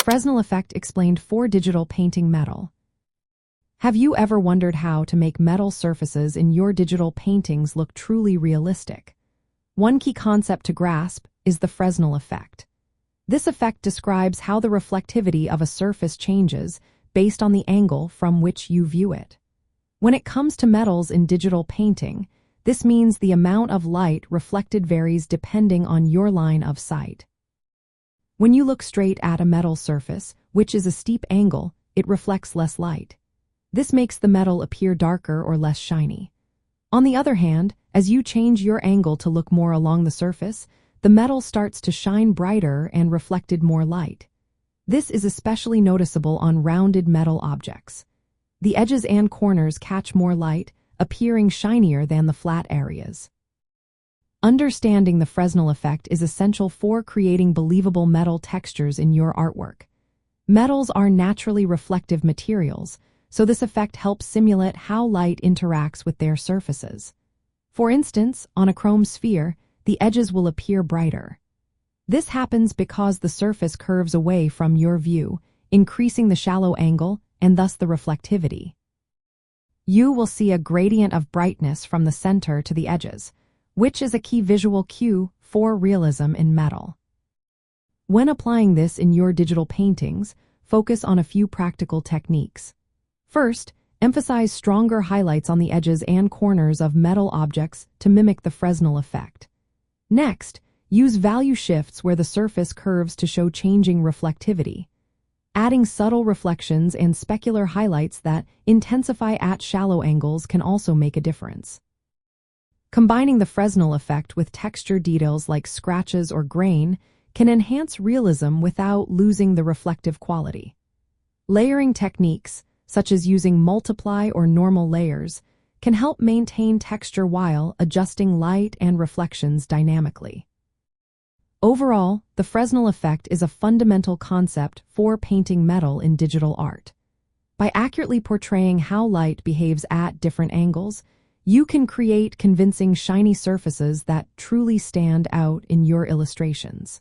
Fresnel Effect explained for digital painting metal. Have you ever wondered how to make metal surfaces in your digital paintings look truly realistic? One key concept to grasp is the Fresnel Effect. This effect describes how the reflectivity of a surface changes based on the angle from which you view it. When it comes to metals in digital painting, this means the amount of light reflected varies depending on your line of sight. When you look straight at a metal surface, which is a steep angle, it reflects less light. This makes the metal appear darker or less shiny. On the other hand, as you change your angle to look more along the surface, the metal starts to shine brighter and reflected more light. This is especially noticeable on rounded metal objects. The edges and corners catch more light, appearing shinier than the flat areas. Understanding the Fresnel effect is essential for creating believable metal textures in your artwork. Metals are naturally reflective materials, so this effect helps simulate how light interacts with their surfaces. For instance, on a chrome sphere, the edges will appear brighter. This happens because the surface curves away from your view, increasing the shallow angle and thus the reflectivity. You will see a gradient of brightness from the center to the edges, which is a key visual cue for realism in metal. When applying this in your digital paintings, focus on a few practical techniques. First, emphasize stronger highlights on the edges and corners of metal objects to mimic the Fresnel effect. Next, use value shifts where the surface curves to show changing reflectivity. Adding subtle reflections and specular highlights that intensify at shallow angles can also make a difference. Combining the Fresnel effect with texture details like scratches or grain can enhance realism without losing the reflective quality. Layering techniques, such as using multiply or normal layers, can help maintain texture while adjusting light and reflections dynamically. Overall, the Fresnel effect is a fundamental concept for painting metal in digital art. By accurately portraying how light behaves at different angles, you can create convincing shiny surfaces that truly stand out in your illustrations.